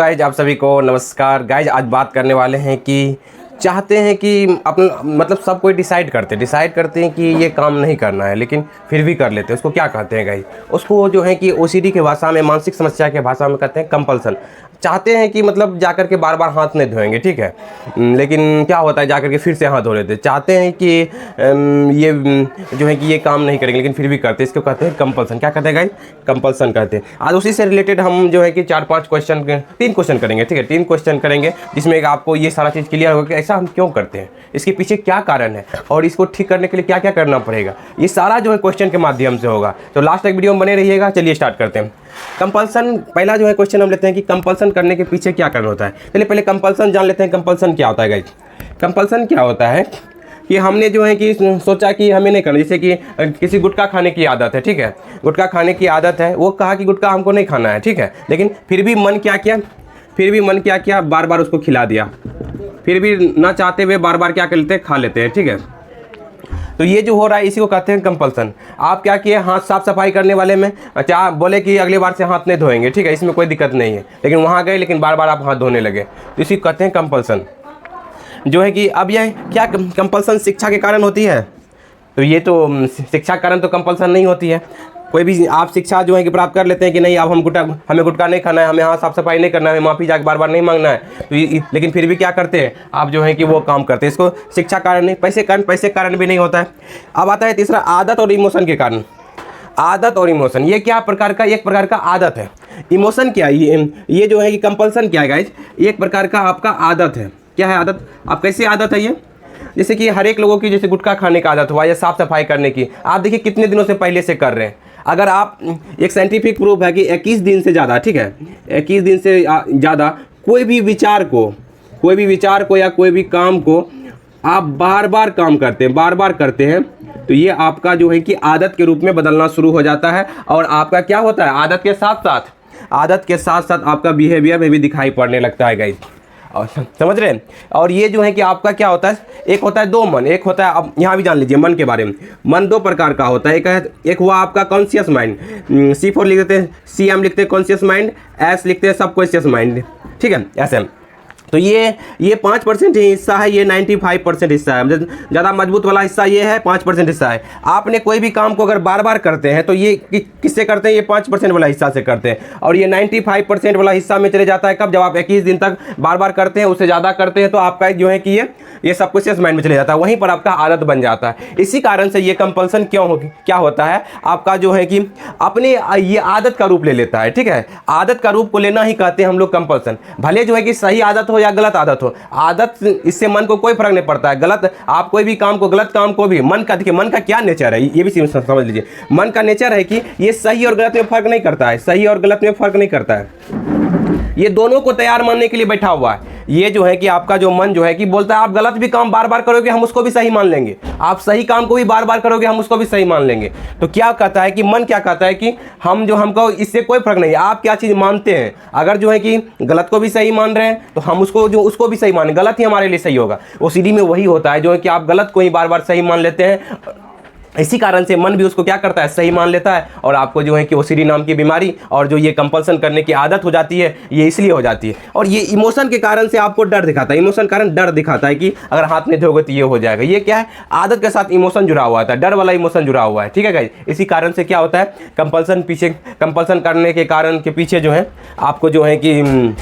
Guys आप सभी को नमस्कार। गाइज आज बात करने वाले हैं कि चाहते हैं कि अपना मतलब सब कोई डिसाइड करते हैं कि ये काम नहीं करना है लेकिन फिर भी कर लेते हैं। उसको क्या कहते हैं गाइज? उसको जो है कि ओसीडी के भाषा में, मानसिक समस्या के भाषा में कहते हैं कंपल्सन। चाहते हैं कि मतलब जाकर के बार बार हाथ नहीं धोएंगे, ठीक है, लेकिन क्या होता है जाकर के फिर से हाथ धो लेते हैं। चाहते हैं कि ये जो है कि ये काम नहीं करेंगे लेकिन फिर भी करते हैं। इसको कहते हैं कंपल्सन। क्या कहते हैं गाइज? कंपल्सन कहते हैं। आज उसी से रिलेटेड हम जो है कि 4-5 क्वेश्चन, 3 क्वेश्चन करेंगे, ठीक है, 3 क्वेश्चन करेंगे जिसमें आपको ये सारा चीज़ क्लियर होगा कि ऐसा हम क्यों करते हैं, इसके पीछे क्या कारण है और इसको ठीक करने के लिए क्या क्या करना पड़ेगा। ये सारा जो है क्वेश्चन के माध्यम से होगा। तो लास्ट तक वीडियो में बने रहिएगा। चलिए स्टार्ट करते हैं। कंपल्सन, पहला जो है क्वेश्चन हम लेते हैं कि कंपल्सन करने के पीछे क्या कारण होता है। चलिए पहले कंपल्सन जान लेते हैं। कंपल्सन क्या होता है गाइस? कंपल्सन क्या होता है कि हमने जो है कि सोचा कि हमें नहीं करना। जैसे कि किसी गुटखा खाने की आदत है, ठीक है, गुटखा खाने की आदत है, वो कहा कि गुटखा हमको नहीं खाना है, ठीक है, लेकिन फिर भी मन क्या किया, बार बार उसको खिला दिया। फिर भी ना चाहते हुए बार बार क्या कर लेते हैं, खा लेते हैं, ठीक है। तो ये जो हो रहा है इसी को कहते हैं कंपल्सन। आप क्या किए, हाथ साफ सफाई करने वाले में अच्छा बोले कि अगली बार से हाथ नहीं धोएंगे, ठीक है, इसमें कोई दिक्कत नहीं है, लेकिन वहाँ गए लेकिन बार बार आप हाथ धोने लगे, तो इसी को कहते हैं कंपल्सन। जो है कि अब यह क्या कंपल्सन शिक्षा के कारण होती है? तो ये तो शिक्षा के कारण तो कंपल्सन नहीं होती है। कोई भी आप शिक्षा जो है कि प्राप्त कर लेते हैं कि नहीं अब हमें गुटखा नहीं खाना है, हमें हाथ साफ सफाई नहीं करना है, माफ़ी जाके बार बार नहीं मांगना है, तो लेकिन फिर भी क्या करते हैं आप जो है कि वो काम करते हैं। इसको शिक्षा कारण नहीं, पैसे कारण भी नहीं होता है। अब आता है तीसरा, आदत और इमोशन के कारण। आदत और इमोशन ये क्या प्रकार का, एक प्रकार का आदत है। इमोशन क्या है? ये जो है कि कंपल्सन क्या है गाइज? एक प्रकार का आपका आदत है। क्या है आदत? आप कैसी आदत है ये? जैसे कि हर एक लोगों की जैसे गुटखा खाने का आदत हुआ या साफ सफाई करने की, आप देखिए कितने दिनों से पहले से कर रहे हैं। अगर आप एक साइंटिफिक प्रूफ है कि 21 दिन से ज़्यादा, ठीक है, 21 दिन से ज़्यादा कोई भी विचार को या कोई भी काम को आप बार बार करते हैं तो ये आपका जो है कि आदत के रूप में बदलना शुरू हो जाता है। और आपका क्या होता है, आदत के साथ साथ आपका बिहेवियर में भी दिखाई पड़ने लगता है गाइस। और समझ रहे हैं? और ये जो है कि आपका क्या होता है, एक होता है दो मन, एक होता है, अब यहाँ भी जान लीजिए मन के बारे में। मन दो प्रकार का होता है। एक हुआ आपका कॉन्शियस माइंड, C4 लिख देते हैं, CM लिखते हैं कॉन्शियस माइंड, S लिखते हैं सबकॉन्शियस माइंड, ठीक है, ऐसे। तो ये 5% ही हिस्सा है, ये 95% हिस्सा है। ज़्यादा मजबूत वाला हिस्सा ये है, 5% हिस्सा है। आपने कोई भी काम को अगर बार बार करते हैं तो ये किससे करते हैं? ये 5% वाला हिस्सा से करते हैं। और ये 95% वाला हिस्सा में चले जाता है कब? जब आप 21 दिन तक बार बार करते हैं, उससे ज़्यादा करते हैं तो आपका जो है कि ये सबकॉन्शियस माइंड में चले जाता है, वहीं पर आपका आदत बन जाता है। इसी कारण से ये कंपल्सन क्या होता है आपका जो है कि अपने ये आदत का रूप ले लेता है, ठीक है। आदत का रूप को लेना ही कहते हैं हम लोग कंपल्सन। भले जो है कि सही आदत हो या गलत आदत हो, आदत इससे मन को कोई फर्क नहीं पड़ता है। गलत आप कोई भी काम को, गलत काम को भी, मन का देखिए, मन का क्या नेचर है ये भी समझ लीजिए। मन का नेचर है कि ये सही और गलत में फर्क नहीं करता है, ये दोनों को तैयार मानने के लिए बैठा हुआ है। ये जो है कि आपका जो मन जो है कि बोलता है आप गलत भी काम बार बार करोगे हम उसको भी सही मान लेंगे, आप सही काम को भी बार बार करोगे हम उसको भी सही मान लेंगे। तो क्या कहता है कि मन क्या कहता है कि हमको इससे कोई फर्क नहीं है, आप क्या चीज़ मानते हैं। अगर जो है कि गलत को भी सही मान रहे हैं तो हम उसको भी सही माने, गलत ही हमारे लिए सही होगा। ओसीडी में वही होता है जो है कि आप गलत को ही बार बार सही मान लेते हैं। इसी कारण से मन भी उसको क्या करता है, सही मान लेता है। और आपको जो है कि ओसीडी नाम की बीमारी और जो ये कंपल्सन करने की आदत हो जाती है, ये इसलिए हो जाती है। और ये इमोशन के कारण से आपको डर दिखाता है, इमोशन कारण डर दिखाता है कि अगर हाथ नहीं धोगे तो ये हो जाएगा। ये क्या है, आदत के साथ इमोशन जुड़ा हुआ था, डर वाला इमोशन जुड़ा हुआ है, ठीक है गाइस। इसी कारण से क्या होता है, कंपल्सन करने के कारण के पीछे जो है आपको जो है कि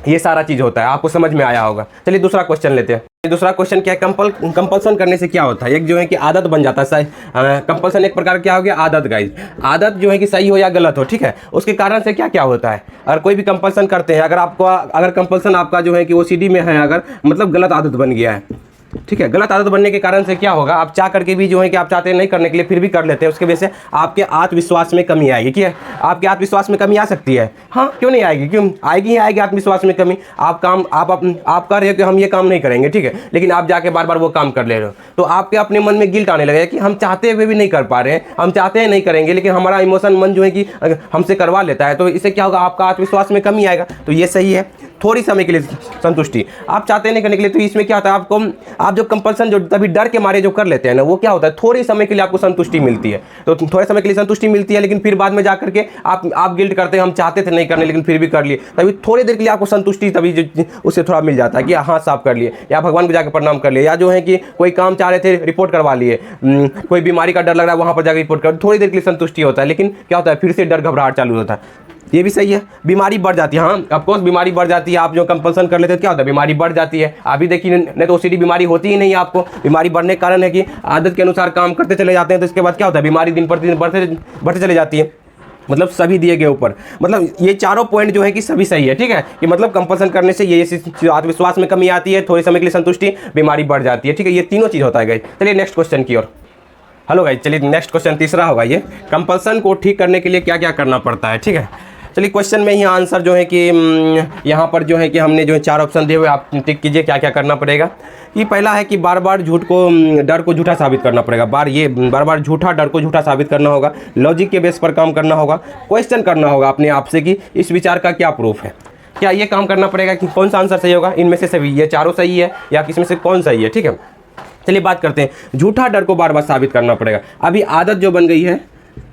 ये सारा चीज़ होता है। आपको समझ में आया होगा। चलिए दूसरा क्वेश्चन लेते हैं। दूसरा क्वेश्चन क्या है, कंपल्सन करने से क्या होता है? एक जो है कि आदत बन जाता है। कंपल्सन एक प्रकार क्या हो गया, आदत गाइज। आदत जो है कि सही हो या गलत हो, ठीक है, उसके कारण से क्या क्या होता है। अगर कोई भी कंपल्सन करते हैं, अगर कंपल्सन आपका जो है कि ओसीडी में है, अगर मतलब गलत आदत बन गया है, ठीक है, गलत आदत बनने के कारण से क्या होगा, आप चाह करके भी जो है कि आप चाहते हैं नहीं करने के लिए फिर भी कर लेते हैं, उसके वजह से आपके आत्मविश्वास में कमी आएगी। क्या आपके आत्मविश्वास में कमी आ सकती है? हाँ, क्यों नहीं आएगी, क्यों आएगी आत्मविश्वास में कमी। आप कर रहे हो कि हम ये काम नहीं करेंगे, ठीक है, लेकिन आप जाके बार बार वो काम कर ले रहे हो, तो आपके अपने मन में गिल्ट आने लगेगा कि हम चाहते हुए भी नहीं कर पा रहे हैं, हम चाहते हैं नहीं करेंगे, लेकिन हमारा इमोशन मन जो है कि हमसे करवा लेता है, तो इससे क्या होगा, आपका आत्मविश्वास में कमी आएगा। तो ये सही है। थोड़ी समय के लिए संतुष्टि आप चाहते नहीं करने के लिए। तो इसमें क्या होता है, आपको आप जो कंपल्सन जो तभी डर के मारे जो कर लेते हैं ना, वो क्या होता है, थोड़ी समय के लिए आपको संतुष्टि मिलती है। तो थोड़े समय के लिए संतुष्टि मिलती है, लेकिन फिर बाद में जाकर के आप गिल्ट करते हैं, हम चाहते थे नहीं करने लेकिन फिर भी कर लिए। तभी थोड़ी देर के लिए आपको संतुष्टि तभी उससे थोड़ा मिल जाता है कि हाँ साफ कर लिए, या भगवान को जाकर प्रणाम कर लिए, या जो है कि कोई काम चाह रहे थे रिपोर्ट करवा लिए, कोई बीमारी का डर लग रहा है वहाँ पर जाकर रिपोर्ट कर, थोड़ी देर के लिए संतुष्टि होता है। लेकिन क्या होता है, फिर से डर घबराहट चालू होता है। ये भी सही है, बीमारी बढ़ जाती है। हाँ ऑफकोर्स बीमारी बढ़ जाती है, आप जो कंपल्सन कर लेते हैं क्या होता है, बीमारी बढ़ जाती है। अभी देखिए नहीं तो ओसीडी बीमारी होती ही नहीं है आपको। बीमारी बढ़ने का कारण है कि आदत के अनुसार काम करते चले जाते हैं, तो इसके बाद क्या होता है, बीमारी दिन प्रतिदिन बढ़ते चले जाती है। मतलब सभी दिए गए ऊपर, मतलब ये चारों पॉइंट जो है कि सभी सही है, ठीक है। कि मतलब कंपल्सन करने से ये आत्मविश्वास में कमी आती है, थोड़े समय के लिए संतुष्टि, बीमारी बढ़ जाती है, ठीक है। ये तीनों चीज़ होता है गाइस। चलिए नेक्स्ट क्वेश्चन की ओर। हेलो गाइस, चलिए नेक्स्ट क्वेश्चन तीसरा होगा ये, कंपल्सन को ठीक करने के लिए क्या क्या करना पड़ता है, ठीक है। चलिए क्वेश्चन में ही आंसर जो है कि यहाँ पर जो है कि हमने जो है 4 ऑप्शन दिए हुए, आप टिक कीजिए क्या क्या करना पड़ेगा। ये पहला है कि बार बार डर को झूठा साबित करना पड़ेगा। बार बार डर को झूठा साबित करना होगा। लॉजिक के बेस पर काम करना होगा। क्वेश्चन करना होगा अपने आप से कि इस विचार का क्या प्रूफ है। क्या ये काम करना पड़ेगा कि कौन सा आंसर सही होगा, इनमें से सभी, ये चारों सही है या किसमें से कौन सही है, ठीक है। चलिए बात करते हैं, झूठा डर को बार बार साबित करना पड़ेगा। अभी आदत जो बन गई है,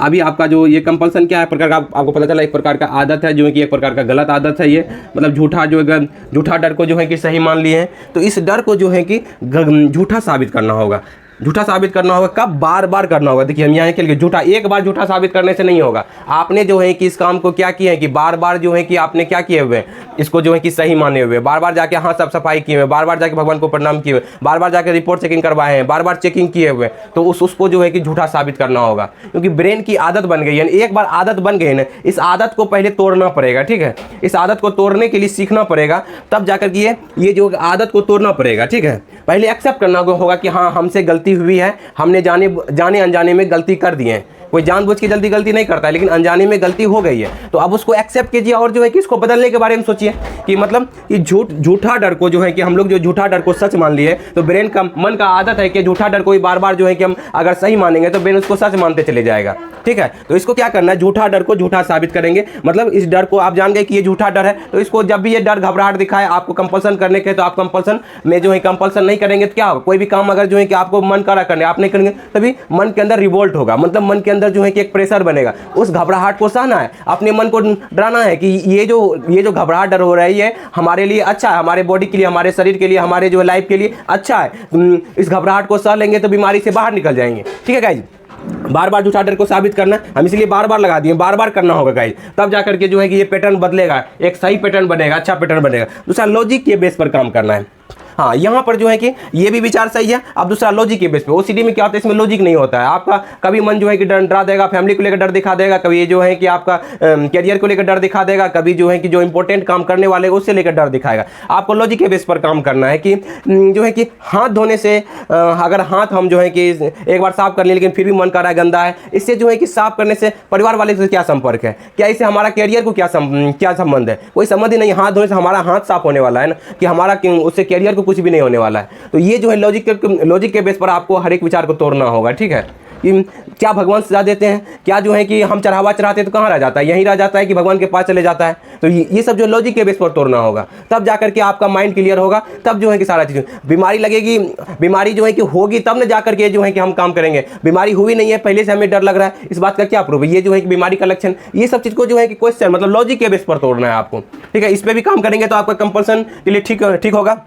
अभी आपका जो ये कंपल्सन क्या है प्रकार का, आपको पता चला एक प्रकार का आदत है जो है कि एक प्रकार का गलत आदत है ये। मतलब झूठा डर को जो है कि सही मान लिए हैं, तो इस डर को जो है कि झूठा साबित करना होगा। झूठा साबित करना होगा कब, बार बार करना होगा। देखिए हम यहाँ के लिए झूठा एक बार झूठा साबित करने से नहीं होगा। आपने जो है कि इस काम को क्या किया है कि बार बार जो है कि आपने क्या किए हुए, इसको जो है कि सही माने हुए, बार बार जाके हाँ साफ सफाई किए हुए, बार बार जाके भगवान को प्रणाम किए हुए, बार बार जाके रिपोर्ट चेकिंग करवाए हैं, बार बार चेकिंग किए हुए, तो उसको जो है कि झूठा साबित करना होगा। क्योंकि ब्रेन की आदत बन गई है, एक बार आदत बन गई है ना, इस आदत को पहले तोड़ना पड़ेगा, ठीक है। इस आदत को तोड़ने के लिए सीखना पड़ेगा, तब जाकर के ये जो आदत को तोड़ना पड़ेगा, ठीक है। पहले एक्सेप्ट करना होगा कि हाँ हमसे गलती हुई है, हमने जाने अनजाने में गलती कर दी है। कोई जानबूझ के जल्दी गलती नहीं करता है, लेकिन अनजाने में गलती हो गई है, तो अब उसको एक्सेप्ट कीजिए और जो है कि इसको बदलने के बारे में सोचिए कि मतलब कि झूठा डर को जो है कि हम लोग जो झूठा डर को सच मान लिए, तो ब्रेन का मन का आदत है कि झूठा डर को बार बार जो है कि हम अगर सही मानेंगे तो ब्रेन उसको सच मानते चले जाएगा, ठीक है। तो इसको क्या करना है, झूठा डर को झूठा साबित करेंगे। मतलब इस डर को आप जान गए कि ये झूठा डर है, तो इसको जब भी ये डर घबराहट दिखाए आपको कंपल्सन करने के, तो आप कंपल्सन में जो है कंपल्सन नहीं करेंगे तो क्या होगा, कोई भी काम अगर जो है कि आपको मन करा करने आप नहीं करेंगे, तभी मन के अंदर रिवोल्ट होगा। मतलब मन के अंदर जो है कि एक प्रेशर बनेगा, उस घबराहट को सहना है, अपने मन को डराना है कि ये जो घबराहट डर हो रही है हमारे लिए अच्छा है, हमारे बॉडी के लिए, हमारे शरीर के लिए, हमारे जो लाइफ के लिए अच्छा है। इस घबराहट को सह लेंगे तो बीमारी से बाहर निकल जाएंगे, ठीक है गाइज। बार बार झूठा डर को साबित करना, हम इसलिए बार बार लगा दिए, बार बार करना होगा गाइज, तब जाकर के जो है कि ये पैटर्न बदलेगा, एक सही पैटर्न बनेगा, अच्छा पैटर्न बनेगा। दूसरा लॉजिक के बेस पर काम करना है। हाँ यहाँ पर जो है कि ये भी विचार सही है। अब दूसरा लॉजिक के बेस पे, ओसीडी में क्या होता है, इसमें लॉजिक नहीं होता है। आपका कभी मन जो है कि डरा देगा, फैमिली को लेकर डर दिखा देगा, कभी ये जो है कि आपका कैरियर को लेकर डर दिखा देगा, कभी जो है कि जो इंपॉर्टेंट काम करने वाले उससे लेकर डर दिखाएगा। आपको लॉजिक के बेस पर काम करना है कि जो है कि हाथ धोने से अगर हाथ हम जो है कि एक बार साफ कर लिए लेकिन फिर भी मन कर रहा है गंदा है, इससे जो है कि साफ करने से परिवार वाले से क्या संपर्क है, क्या इससे हमारा कैरियर को क्या संबंध है, कोई संबंध ही नहीं। हाथ धोने से हमारा हाथ साफ होने वाला है ना, कि हमारा उससे कैरियर को कुछ भी नहीं होने वाला है। तो ये जो है लॉजिक के बेस पर आपको हर एक विचार को तोड़ना होगा, ठीक है। कि क्या भगवान सजा देते हैं, क्या जो है कि हम चढ़ावा चढ़ाते हैं तो कहाँ रह जाता है, यहीं रह जाता है कि भगवान के पास चले जाता है। तो ये सब जो लॉजिक के बेस पर तोड़ना होगा, तब जाकर के आपका माइंड क्लियर होगा, तब जो है कि सारा चीज़। बीमारी लगेगी, बीमारी जो है कि होगी तब न जाकर के जो है कि हम काम करेंगे। बीमारी हुई नहीं है, पहले से हमें डर लग रहा है, इस बात का क्या प्रूफ है, ये जो है कि बीमारी का लक्षण, ये सब चीज़ को जो है कि क्वेश्चन मतलब लॉजिक के बेस पर तोड़ना है आपको, ठीक है। इस पर भी काम करेंगे तो आपका कंपल्सन के लिए ठीक होगा।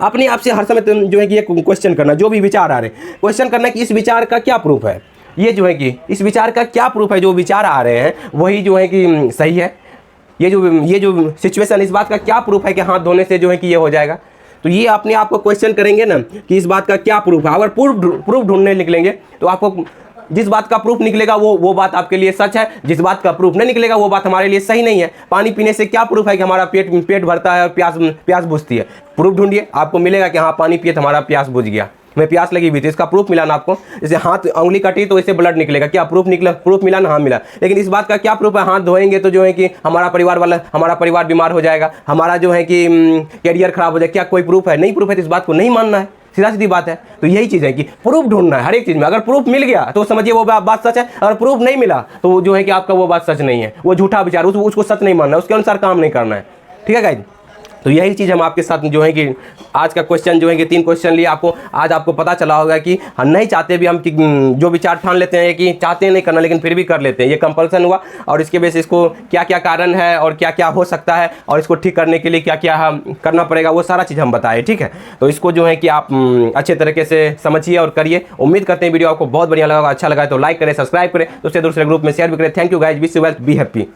अपने आप से हर समय जो है कि ये क्वेश्चन करना, जो भी विचार आ रहे हैं क्वेश्चन करना कि इस विचार का क्या प्रूफ है, ये जो है कि इस विचार का क्या प्रूफ है, जो विचार आ रहे हैं वही जो है कि सही है। ये जो सिचुएशन, इस बात का क्या प्रूफ है कि हाथ धोने से जो है कि ये हो जाएगा। तो ये अपने आप को क्वेश्चन करेंगे ना कि इस बात का क्या प्रूफ है। अगर प्रूफ ढूंढने निकलेंगे तो आपको जिस बात का प्रूफ निकलेगा वो बात आपके लिए सच है, जिस बात का प्रूफ नहीं निकलेगा वो बात हमारे लिए सही नहीं है। पानी पीने से क्या प्रूफ है कि हमारा पेट भरता है और प्यास बुझती है। प्रूफ ढूंढिए, आपको मिलेगा कि हाँ पानी पिए तो हमारा प्यास बुझ गया, हमें प्यास लगी हुई थी, इसका प्रूफ मिला ना आपको। जैसे हाथ उंगली कटी तो इससे ब्लड निकलेगा, क्या प्रूफ निकला, प्रूफ मिला ना, हाँ मिला। लेकिन इस बात का क्या प्रूफ है, हाथ धोएंगे तो जो है कि हमारा परिवार बीमार हो जाएगा, हमारा जो है कि कैरियर खराब हो जाएगा, क्या कोई प्रूफ है? नहीं प्रूफ है तो इस बात को नहीं मानना है, सीधा सीधी बात है। तो यही चीज़ है कि प्रूफ ढूंढना है हर एक चीज़ में। अगर प्रूफ मिल गया तो समझिए वो बात सच है, अगर प्रूफ नहीं मिला तो जो है कि आपका वो बात सच नहीं है, वो झूठा विचार, उसको सच नहीं मानना है, उसके अनुसार काम नहीं करना है, ठीक है गाइज। तो यही चीज़ हम आपके साथ जो है कि आज का क्वेश्चन जो है कि 3 क्वेश्चन लिए आज आपको पता चला होगा कि हम नहीं चाहते भी, हम कि जो विचार ठान लेते हैं कि चाहते नहीं करना लेकिन फिर भी कर लेते हैं, ये कंपल्सन हुआ। और इसके बेस इसको क्या क्या कारण है और क्या क्या हो सकता है और इसको ठीक करने के लिए क्या क्या हम करना पड़ेगा, वो सारा चीज़ हम बताए, ठीक है। तो इसको जो है कि आप अच्छे तरीके से समझिए और करिए। उम्मीद करते हैं वीडियो आपको बहुत बढ़िया लगा, अच्छा लगा तो लाइक करें, सब्सक्राइब करें, दूसरे ग्रुप में शेयर भी करें। Thank you guys, wish you well, be happy.